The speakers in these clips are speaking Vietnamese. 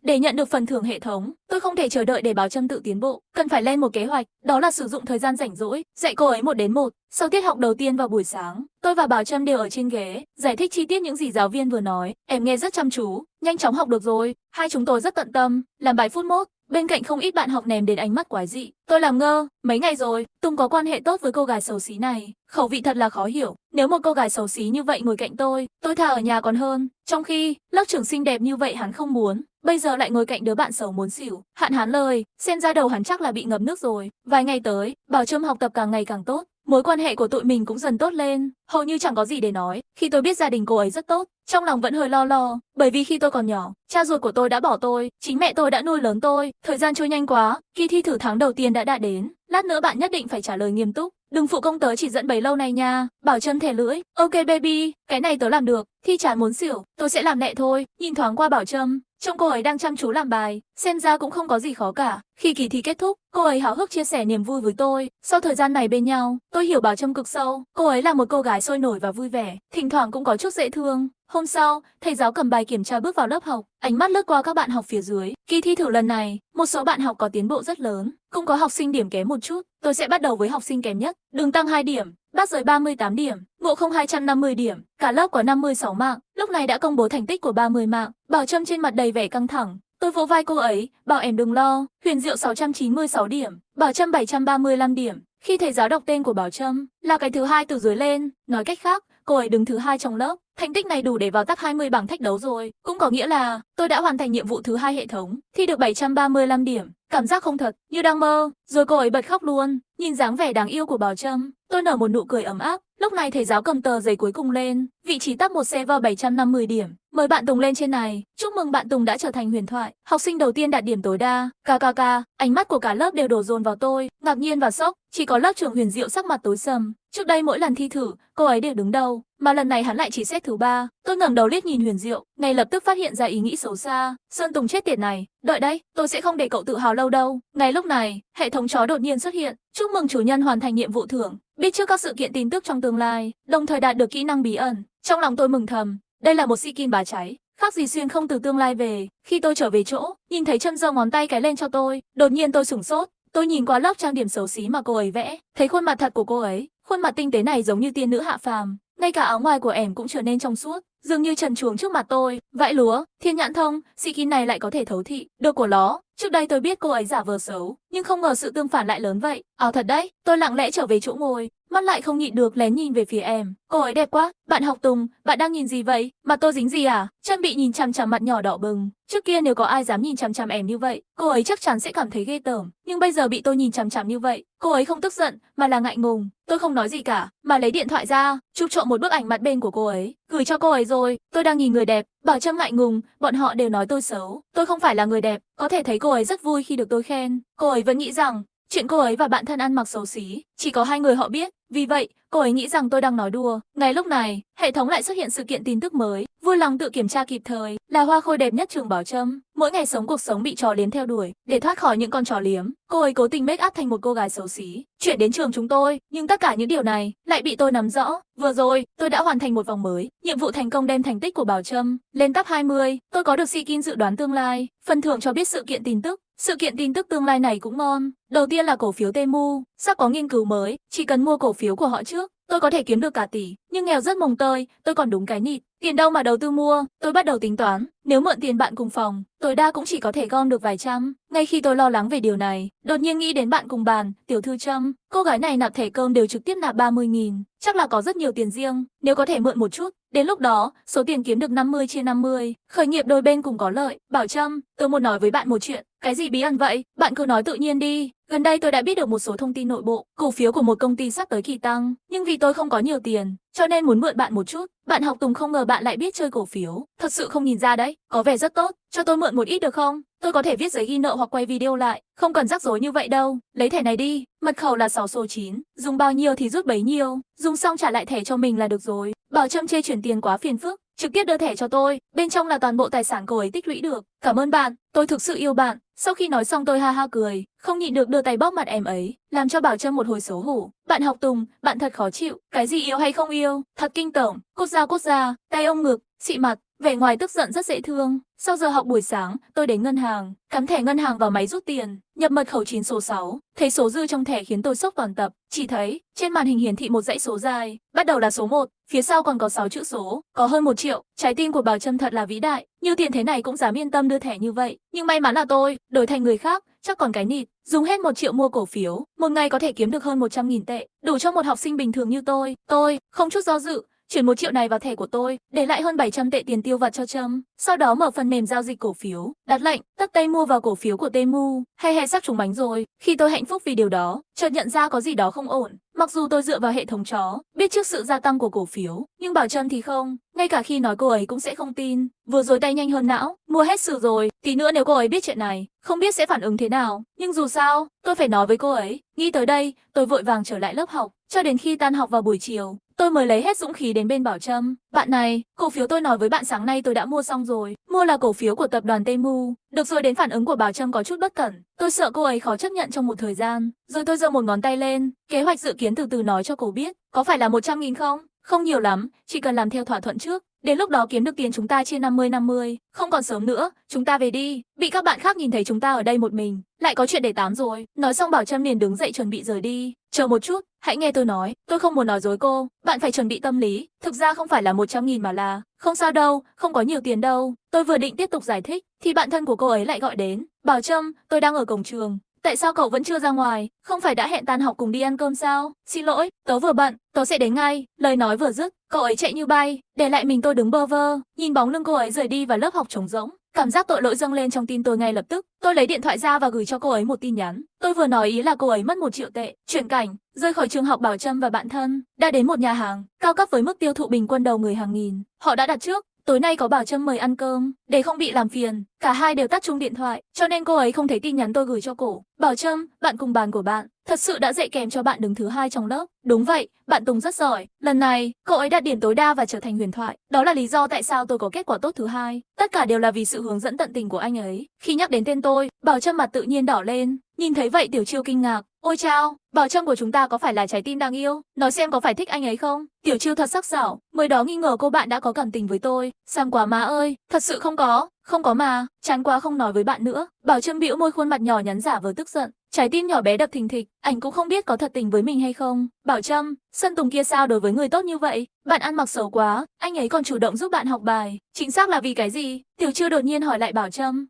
Để nhận được phần thưởng hệ thống, tôi không thể chờ đợi để Bảo Trâm tự tiến bộ, cần phải lên một kế hoạch, đó là sử dụng thời gian rảnh rỗi, dạy cô ấy 1 đến 1. Sau tiết học đầu tiên vào buổi sáng, tôi và Bảo Trâm đều ở trên ghế, giải thích chi tiết những gì giáo viên vừa nói. Em nghe rất chăm chú, nhanh chóng học được rồi. Hai chúng tôi rất tận tâm, làm bài phút mốt. Bên cạnh không ít bạn học ném đến ánh mắt quái dị. Tôi làm ngơ, mấy ngày rồi, Tùng có quan hệ tốt với cô gái xấu xí này. Khẩu vị thật là khó hiểu, nếu một cô gái xấu xí như vậy ngồi cạnh tôi thà ở nhà còn hơn. Trong khi, lớp trưởng xinh đẹp như vậy hắn không muốn, bây giờ lại ngồi cạnh đứa bạn xấu muốn xỉu. Hạn hán lời, xem ra đầu hắn chắc là bị ngập nước rồi. Vài ngày tới, Bảo Trâm học tập càng ngày càng tốt. Mối quan hệ của tụi mình cũng dần tốt lên, hầu như chẳng có gì để nói. Khi tôi biết gia đình cô ấy rất tốt, trong lòng vẫn hơi lo, bởi vì khi tôi còn nhỏ, cha ruột của tôi đã bỏ tôi, chính mẹ tôi đã nuôi lớn tôi. Thời gian trôi nhanh quá, kỳ thi thử tháng đầu tiên đã đến, lát nữa bạn nhất định phải trả lời nghiêm túc. Đừng phụ công tớ chỉ dẫn bấy lâu này nha. Bảo Trâm thè lưỡi. Ok baby, cái này tớ làm được. Thi chán muốn xỉu, tôi sẽ làm mẹ thôi. Nhìn thoáng qua Bảo Trâm, trông cô ấy đang chăm chú làm bài, xem ra cũng không có gì khó cả. Khi kỳ thi kết thúc, cô ấy háo hức chia sẻ niềm vui với tôi. Sau thời gian này bên nhau, tôi hiểu Bảo Trâm cực sâu. Cô ấy là một cô gái sôi nổi và vui vẻ, thỉnh thoảng cũng có chút dễ thương. Hôm sau, thầy giáo cầm bài kiểm tra bước vào lớp học, ánh mắt lướt qua các bạn học phía dưới. Kỳ thi thử lần này, một số bạn học có tiến bộ rất lớn, cũng có học sinh điểm kém một chút. Tôi sẽ bắt đầu với học sinh kém nhất, đường tăng 2 điểm, bát giới 38 điểm, ngộ không 250 điểm, cả lớp có 56 mạng. Lúc này đã công bố thành tích của 30 mạng. Bảo Trâm trên mặt đầy vẻ căng thẳng. Tôi vỗ vai cô ấy, bảo em đừng lo. Huyền Diệu 696 điểm, Bảo Trâm 735 điểm. Khi thầy giáo đọc tên của Bảo Trâm, là cái thứ hai từ dưới lên, nói cách khác, cô ấy đứng thứ hai trong lớp. Thành tích này đủ để vào top 20 bảng thách đấu rồi, cũng có nghĩa là tôi đã hoàn thành nhiệm vụ thứ hai hệ thống, thi được 735 điểm. Cảm giác không thật, như đang mơ. Rồi cô ấy bật khóc luôn. Nhìn dáng vẻ đáng yêu của Bảo Trâm, tôi nở một nụ cười ấm áp. Lúc này thầy giáo cầm tờ giấy cuối cùng lên, vị trí top 1 server 750 điểm. Mời bạn Tùng lên trên này. Chúc mừng bạn Tùng đã trở thành huyền thoại, học sinh đầu tiên đạt điểm tối đa. KKK, ánh mắt của cả lớp đều đổ dồn vào tôi, ngạc nhiên và sốc. Chỉ có lớp trưởng Huyền Diệu sắc mặt tối sầm. Trước đây mỗi lần thi thử, cô ấy đều đứng đầu, mà lần này hắn lại chỉ xếp thứ 3. Tôi ngẩng đầu liếc nhìn Huyền Diệu, ngay lập tức phát hiện ra ý nghĩ xấu xa. Sơn Tùng chết tiệt này, đợi đấy, tôi sẽ không để cậu tự hào lâu đâu. Ngay lúc này, hệ thống chó đột nhiên xuất hiện. Chúc mừng chủ nhân hoàn thành nhiệm vụ thưởng, biết trước các sự kiện tin tức trong tương lai, đồng thời đạt được kỹ năng bí ẩn. Trong lòng tôi mừng thầm, đây là một skin bá cháy, khác gì xuyên không từ tương lai về. Khi tôi trở về chỗ, nhìn thấy Trâm giơ ngón tay cái lên cho tôi, đột nhiên tôi sửng sốt. Tôi nhìn qua lớp trang điểm xấu xí mà cô ấy vẽ, thấy khuôn mặt thật của cô ấy, khuôn mặt tinh tế này giống như tiên nữ hạ phàm, ngay cả áo ngoài của ẻm cũng trở nên trong suốt, dường như trần truồng trước mặt tôi. Vãi lúa, thiên nhãn thông, skin này lại có thể thấu thị được của nó. Trước đây tôi biết cô ấy giả vờ xấu, nhưng không ngờ sự tương phản lại lớn vậy. Ảo thật đấy. Tôi lặng lẽ trở về chỗ ngồi, mắt lại không nhịn được lén nhìn về phía em. Cô ấy đẹp quá. Bạn học Tùng, bạn đang nhìn gì vậy? Mặt tôi dính gì à? Chân bị nhìn chằm chằm, mặt nhỏ đỏ bừng. Trước kia nếu có ai dám nhìn chằm chằm em như vậy, cô ấy chắc chắn sẽ cảm thấy ghê tởm. Nhưng bây giờ bị tôi nhìn chằm chằm như vậy, cô ấy không tức giận mà là ngại ngùng. Tôi không nói gì cả, mà lấy điện thoại ra, chụp trộm một bức ảnh mặt bên của cô ấy, gửi cho cô ấy rồi. Tôi đang nhìn người đẹp, Bảo Trâm ngại ngùng, bọn họ đều nói tôi xấu. Tôi không phải là người đẹp, có thể thấy cô ấy rất vui khi được tôi khen. Cô ấy vẫn nghĩ rằng chuyện cô ấy và bạn thân ăn mặc xấu xí chỉ có hai người họ biết, vì vậy cô ấy nghĩ rằng tôi đang nói đùa. Ngay lúc này, hệ thống lại xuất hiện sự kiện tin tức mới. Vui lòng tự kiểm tra kịp thời, là hoa khôi đẹp nhất trường Bảo Trâm, mỗi ngày sống cuộc sống bị trò liếm theo đuổi. Để thoát khỏi những con trò liếm, cô ấy cố tình make up thành một cô gái xấu xí, chuyển đến trường chúng tôi. Nhưng tất cả những điều này lại bị tôi nắm rõ. Vừa rồi, tôi đã hoàn thành một vòng mới, nhiệm vụ thành công đem thành tích của Bảo Trâm lên top 20. Tôi có được skin dự đoán tương lai, phần thưởng cho biết sự kiện tin tức. Sự kiện tin tức tương lai này cũng ngon. Đầu tiên là cổ phiếu Temu, sắp có nghiên cứu mới, chỉ cần mua cổ phiếu của họ trước, tôi có thể kiếm được cả tỷ. Nhưng nghèo rất mồng tơi, tôi còn đúng cái nịt, tiền đâu mà đầu tư mua. Tôi bắt đầu tính toán, nếu mượn tiền bạn cùng phòng, tối đa cũng chỉ có thể gom được vài trăm. Ngay khi tôi lo lắng về điều này, đột nhiên nghĩ đến bạn cùng bàn, Tiểu Thư Trâm. Cô gái này nạp thẻ cơm đều trực tiếp nạp 30.000, chắc là có rất nhiều tiền riêng, nếu có thể mượn một chút. Đến lúc đó, số tiền kiếm được 50/50, khởi nghiệp đôi bên cùng có lợi. Bảo Trâm, tôi muốn nói với bạn một chuyện. Cái gì bí ẩn vậy? Bạn cứ nói tự nhiên đi. Gần đây tôi đã biết được một số thông tin nội bộ, cổ phiếu của một công ty sắp tới kỳ tăng, nhưng vì tôi không có nhiều tiền, cho nên muốn mượn bạn một chút. Bạn học Tùng không ngờ bạn lại biết chơi cổ phiếu, thật sự không nhìn ra đấy, có vẻ rất tốt, cho tôi mượn một ít được không? Tôi có thể viết giấy ghi nợ hoặc quay video lại, không cần rắc rối như vậy đâu. Lấy thẻ này đi, mật khẩu là 6 số 9, dùng bao nhiêu thì rút bấy nhiêu, dùng xong trả lại thẻ cho mình là được rồi. Bảo Trâm chê chuyển tiền quá phiền phức, trực tiếp đưa thẻ cho tôi, bên trong là toàn bộ tài sản cô ấy tích lũy được. Cảm ơn bạn, tôi thực sự yêu bạn. Sau khi nói xong tôi ha ha cười, không nhịn được đưa tay bóp mặt em ấy, làm cho Bảo Trâm một hồi xấu hổ. Bạn học Tùng, bạn thật khó chịu, cái gì yêu hay không yêu, thật kinh tởm, cốt ra, tay ôm ngực, xị mặt. vẻ ngoài tức giận rất dễ thương. Sau giờ học buổi sáng, tôi đến ngân hàng, cắm thẻ ngân hàng vào máy rút tiền, nhập mật khẩu 9 số 6, thấy số dư trong thẻ khiến tôi sốc toàn tập, chỉ thấy trên màn hình hiển thị một dãy số dài, bắt đầu là số 1, phía sau còn có 6 chữ số, có hơn 1 triệu, trái tim của Bảo Trâm thật là vĩ đại, như tiền thế này cũng dám yên tâm đưa thẻ như vậy, nhưng may mắn là tôi đổi thành người khác, chắc còn cái nịt, dùng hết 1 triệu mua cổ phiếu, một ngày có thể kiếm được hơn 100.000 tệ, đủ cho một học sinh bình thường như tôi không chút do dự chuyển 1 triệu này vào thẻ của tôi, để lại hơn 700 tệ tiền tiêu vặt cho Trâm. Sau đó mở phần mềm giao dịch cổ phiếu, đặt lệnh tất tay mua vào cổ phiếu của Temu. Hay sắp trúng bánh rồi. Khi tôi hạnh phúc vì điều đó, chợt nhận ra có gì đó không ổn. Mặc dù tôi dựa vào hệ thống chó, biết trước sự gia tăng của cổ phiếu, nhưng Bảo Trâm thì không. Ngay cả khi nói cô ấy cũng sẽ không tin. Vừa rồi tay nhanh hơn não, mua hết sự rồi. Tí nữa nếu cô ấy biết chuyện này, không biết sẽ phản ứng thế nào. Nhưng dù sao, tôi phải nói với cô ấy. Nghĩ tới đây, tôi vội vàng trở lại lớp học, cho đến khi tan học vào buổi chiều. Tôi mới lấy hết dũng khí đến bên Bảo Trâm. Bạn này, cổ phiếu tôi nói với bạn sáng nay tôi đã mua xong rồi. Mua là cổ phiếu của tập đoàn Temu. Được rồi, đến phản ứng của Bảo Trâm có chút bất cẩn. Tôi sợ cô ấy khó chấp nhận trong một thời gian. Rồi tôi giơ một ngón tay lên. Kế hoạch dự kiến từ từ nói cho cô biết. Có phải là 100.000 không? Không nhiều lắm, chỉ cần làm theo thỏa thuận trước. Đến lúc đó kiếm được tiền chúng ta chia 50-50. Không còn sớm nữa, chúng ta về đi. Bị các bạn khác nhìn thấy chúng ta ở đây một mình. Lại có chuyện để tám rồi. Nói xong Bảo Trâm liền đứng dậy chuẩn bị rời đi. Chờ một chút, hãy nghe tôi nói. Tôi không muốn nói dối cô. Bạn phải chuẩn bị tâm lý. Thực ra không phải là 100.000 mà là... Không sao đâu, không có nhiều tiền đâu. Tôi vừa định tiếp tục giải thích, thì bạn thân của cô ấy lại gọi đến. Bảo Trâm, tôi đang ở cổng trường. Tại sao cậu vẫn chưa ra ngoài? Không phải đã hẹn tan học cùng đi ăn cơm sao? Xin lỗi, tớ vừa bận, tớ sẽ đến ngay. Lời nói vừa dứt, cậu ấy chạy như bay, để lại mình tôi đứng bơ vơ, nhìn bóng lưng cô ấy rời đi và lớp học trống rỗng. Cảm giác tội lỗi dâng lên trong tim tôi ngay lập tức. Tôi lấy điện thoại ra và gửi cho cô ấy một tin nhắn. Tôi vừa nói ý là cô ấy mất 1 triệu tệ. Chuyển cảnh, rời khỏi trường học, Bảo Trâm và bạn thân đã đến một nhà hàng cao cấp với mức tiêu thụ bình quân đầu người hàng nghìn. Họ đã đặt trước. Tối nay có Bảo Trâm mời ăn cơm, để không bị làm phiền, cả hai đều tắt chung điện thoại, cho nên cô ấy không thấy tin nhắn tôi gửi cho cổ. Bảo Trâm, bạn cùng bàn của bạn, thật sự đã dạy kèm cho bạn đứng thứ 2 trong lớp. Đúng vậy, bạn Tùng rất giỏi. Lần này, cậu ấy đạt điểm tối đa và trở thành huyền thoại. Đó là lý do tại sao tôi có kết quả tốt thứ 2. Tất cả đều là vì sự hướng dẫn tận tình của anh ấy. Khi nhắc đến tên tôi, Bảo Trâm mặt tự nhiên đỏ lên. Nhìn thấy vậy Tiểu Chiêu kinh ngạc. Ôi chao, Bảo Trâm của chúng ta có phải là trái tim đang yêu? Nói xem có phải thích anh ấy không? Tiểu Chiêu thật sắc sảo, mới đó nghi ngờ cô bạn đã có cảm tình với tôi. Sang quá má ơi, thật sự không có mà, chán quá không nói với bạn nữa. Bảo Trâm bĩu môi, khuôn mặt nhỏ nhắn giả vờ tức giận. Trái tim nhỏ bé đập thình thịch, anh cũng không biết có thật tình với mình hay không. Bảo Trâm, Sơn Tùng kia sao đối với người tốt như vậy? Bạn ăn mặc xấu quá, anh ấy còn chủ động giúp bạn học bài. Chính xác là vì cái gì? Tiểu Chiêu đột nhiên hỏi lại Bảo Trâm.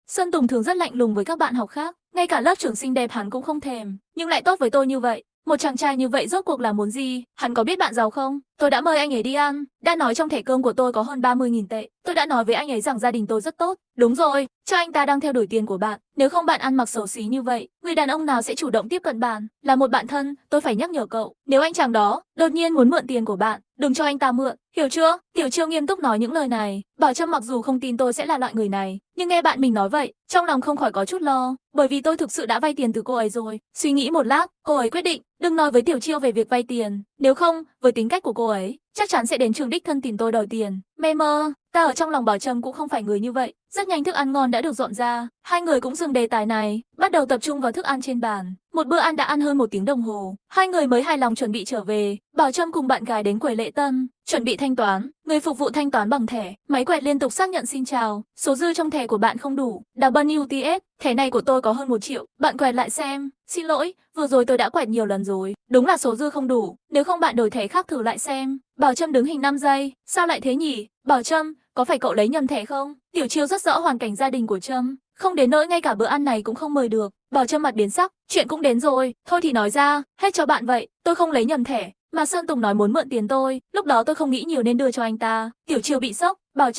Sơn Tùng thường rất lạnh lùng với các bạn học khác, ngay cả lớp trưởng xinh đẹp hắn cũng không thèm, nhưng lại tốt với tôi như vậy. Một chàng trai như vậy rốt cuộc là muốn gì? Hắn có biết bạn giàu không? Tôi đã mời anh ấy đi ăn, đã nói trong thẻ cơm của tôi có hơn 30.000 tệ. Tôi đã nói với anh ấy rằng gia đình tôi rất tốt. Đúng rồi, cho anh ta đang theo đuổi tiền của bạn. Nếu không bạn ăn mặc xấu xí như vậy, người đàn ông nào sẽ chủ động tiếp cận bạn? Là một bạn thân, tôi phải nhắc nhở cậu. Nếu anh chàng đó đột nhiên muốn mượn tiền của bạn, đừng cho anh ta mượn, hiểu chưa? Tiểu Chiêu nghiêm túc nói những lời này. Bảo Trâm mặc dù không tin tôi sẽ là loại người này, nhưng nghe bạn mình nói vậy, trong lòng không khỏi có chút lo, bởi vì tôi thực sự đã vay tiền từ cô ấy rồi. Suy nghĩ một lát, cô ấy quyết định đừng nói với Tiểu Chiêu về việc vay tiền, nếu không, với tính cách của cô ấy, chắc chắn sẽ đến trường đích thân tìm tôi đòi tiền. Mê mơ, ta ở trong lòng Bảo Trâm cũng không phải người như vậy. Rất nhanh thức ăn ngon đã được dọn ra, hai người cũng dừng đề tài này, bắt đầu tập trung vào thức ăn trên bàn. Một bữa ăn đã ăn hơn 1 tiếng đồng hồ, hai người mới hài lòng chuẩn bị trở về. Bảo Trâm cùng bạn gái đến quầy lễ tân, chuẩn bị thanh toán. Người phục vụ thanh toán bằng thẻ, máy quẹt liên tục xác nhận xin chào. Số dư trong thẻ của bạn không đủ, WTF, thẻ này của tôi có hơn 1 triệu. Bạn quẹt lại xem. Xin lỗi, vừa rồi tôi đã quẹt nhiều lần rồi, đúng là số dư không đủ, nếu không bạn đổi thẻ khác thử lại xem. Bảo Trâm đứng hình 5 giây, sao lại thế nhỉ? Bảo Trâm, có phải cậu lấy nhầm thẻ không? Tiểu Chiêu rất rõ hoàn cảnh gia đình của Trâm, không đến nỗi ngay cả bữa ăn này cũng không mời được. Bảo Trâm mặt biến sắc, chuyện cũng đến rồi, thôi thì nói ra, hết cho bạn vậy, tôi không lấy nhầm thẻ, mà Sơn Tùng nói muốn mượn tiền tôi, lúc đó tôi không nghĩ nhiều nên đưa cho anh ta. Tiểu Chiêu bị sốc, Bảo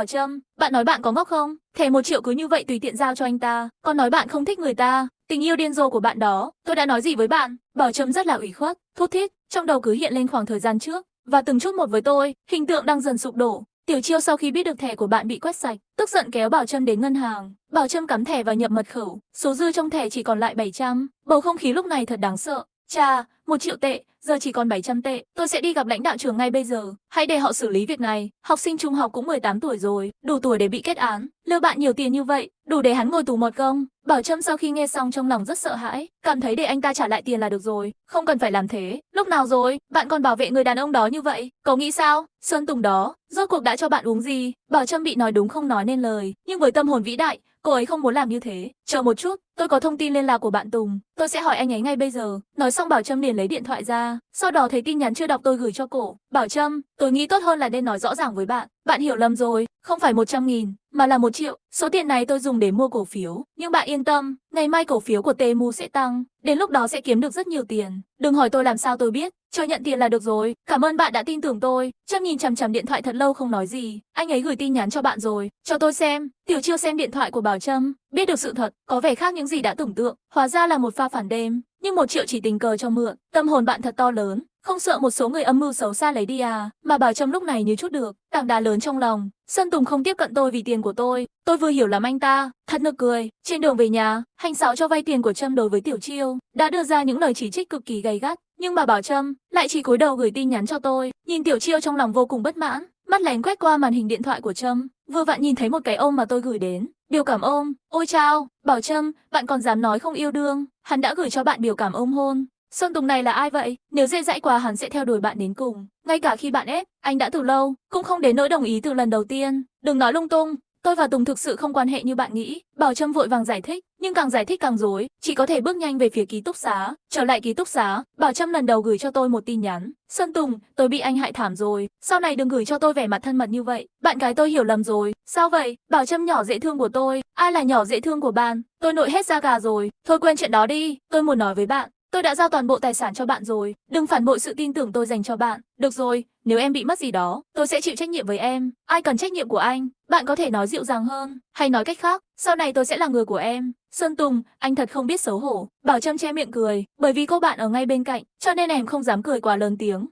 Trâm, bạn nói bạn có ngốc không? Thẻ 1 triệu cứ như vậy tùy tiện giao cho anh ta, còn nói bạn không thích người ta, tình yêu điên rồ của bạn đó, tôi đã nói gì với bạn? Bảo Trâm rất là ủy khuất, thút thít, trong đầu cứ hiện lên khoảng thời gian trước, và từng chút một với tôi, hình tượng đang dần sụp đổ. Tiểu Chiêu sau khi biết được thẻ của bạn bị quét sạch, tức giận kéo Bảo Trâm đến ngân hàng. Bảo Trâm cắm thẻ và nhập mật khẩu, số dư trong thẻ chỉ còn lại 700. Bầu không khí lúc này thật đáng sợ. Chà, 1 triệu tệ, giờ chỉ còn 700 tệ. Tôi sẽ đi gặp lãnh đạo trường ngay bây giờ. Hãy để họ xử lý việc này. Học sinh trung học cũng 18 tuổi rồi, đủ tuổi để bị kết án. Lừa bạn nhiều tiền như vậy, đủ để hắn ngồi tù một công. Bảo Trâm sau khi nghe xong trong lòng rất sợ hãi, cảm thấy để anh ta trả lại tiền là được rồi, không cần phải làm thế. Lúc nào rồi, bạn còn bảo vệ người đàn ông đó như vậy, cậu nghĩ sao? Sơn Tùng đó, rốt cuộc đã cho bạn uống gì? Bảo Trâm bị nói đúng không nói nên lời, nhưng với tâm hồn vĩ đại, cô ấy không muốn làm như thế. Chờ một chút, tôi có thông tin liên lạc của bạn Tùng, tôi sẽ hỏi anh ấy ngay bây giờ. Nói xong Bảo Trâm liền lấy điện thoại ra, sau đó thấy tin nhắn chưa đọc tôi gửi cho cô. Bảo Trâm, tôi nghĩ tốt hơn là nên nói rõ ràng với bạn. Bạn hiểu lầm rồi, không phải 100.000, mà là 1 triệu. Số tiền này tôi dùng để mua cổ phiếu, nhưng bạn yên tâm, ngày mai cổ phiếu của Temu sẽ tăng, đến lúc đó sẽ kiếm được rất nhiều tiền. Đừng hỏi tôi làm sao tôi biết, cho nhận tiền là được rồi. Cảm ơn bạn đã tin tưởng tôi. Trâm nhìn chằm chằm điện thoại thật lâu không nói gì. Anh ấy gửi tin nhắn cho bạn rồi, cho tôi xem. Tiểu Chiêu xem điện thoại của Bảo Trâm, biết được sự thật, có vẻ khác những gì đã tưởng tượng, hóa ra là một pha phản đêm, nhưng 1 triệu chỉ tình cờ cho mượn. Tâm hồn bạn thật to lớn, không sợ một số người âm mưu xấu xa lấy đi à? Mà Bảo Trâm lúc này như chút được tảng đá lớn trong lòng. Sơn Tùng không tiếp cận tôi vì tiền của tôi vừa hiểu lắm anh ta, thật nực cười. Trên đường về nhà, hành xảo cho vay tiền của Trâm đối với Tiểu Chiêu đã đưa ra những lời chỉ trích cực kỳ gay gắt, nhưng bà Bảo Trâm lại chỉ cúi đầu gửi tin nhắn cho tôi. Nhìn Tiểu Chiêu trong lòng vô cùng bất mãn, mắt lén quét qua màn hình điện thoại của Trâm, vừa vặn nhìn thấy một cái ôm mà tôi gửi đến. Biểu cảm ôm. Ôi chao, Bảo Trâm, bạn còn dám nói không yêu đương? Hắn đã gửi cho bạn biểu cảm ôm hôn. Sơn Tùng này là ai vậy? Nếu dễ dãi quá hắn sẽ theo đuổi bạn đến cùng. Ngay cả khi bạn ép, anh đã từ lâu, cũng không đến nỗi đồng ý từ lần đầu tiên. Đừng nói lung tung, tôi và Tùng thực sự không quan hệ như bạn nghĩ. Bảo Trâm vội vàng giải thích, nhưng càng giải thích càng rối, chỉ có thể bước nhanh về phía ký túc xá. Trở lại ký túc xá, Bảo Trâm lần đầu gửi cho tôi một tin nhắn. Sơn Tùng, tôi bị anh hại thảm rồi, sau này đừng gửi cho tôi vẻ mặt thân mật như vậy. Bạn gái tôi hiểu lầm rồi. Sao vậy? Bảo Trâm nhỏ dễ thương của tôi. Ai là nhỏ dễ thương của bạn? Tôi nổi hết da gà rồi. Thôi quên chuyện đó đi, tôi muốn nói với bạn. Tôi đã giao toàn bộ tài sản cho bạn rồi, đừng phản bội sự tin tưởng tôi dành cho bạn. Được rồi, nếu em bị mất gì đó, tôi sẽ chịu trách nhiệm với em. Ai cần trách nhiệm của anh? Bạn có thể nói dịu dàng hơn, hay nói cách khác, sau này tôi sẽ là người của em. Sơn Tùng, anh thật không biết xấu hổ. Bảo Trâm che miệng cười, bởi vì cô bạn ở ngay bên cạnh, cho nên em không dám cười quá lớn tiếng.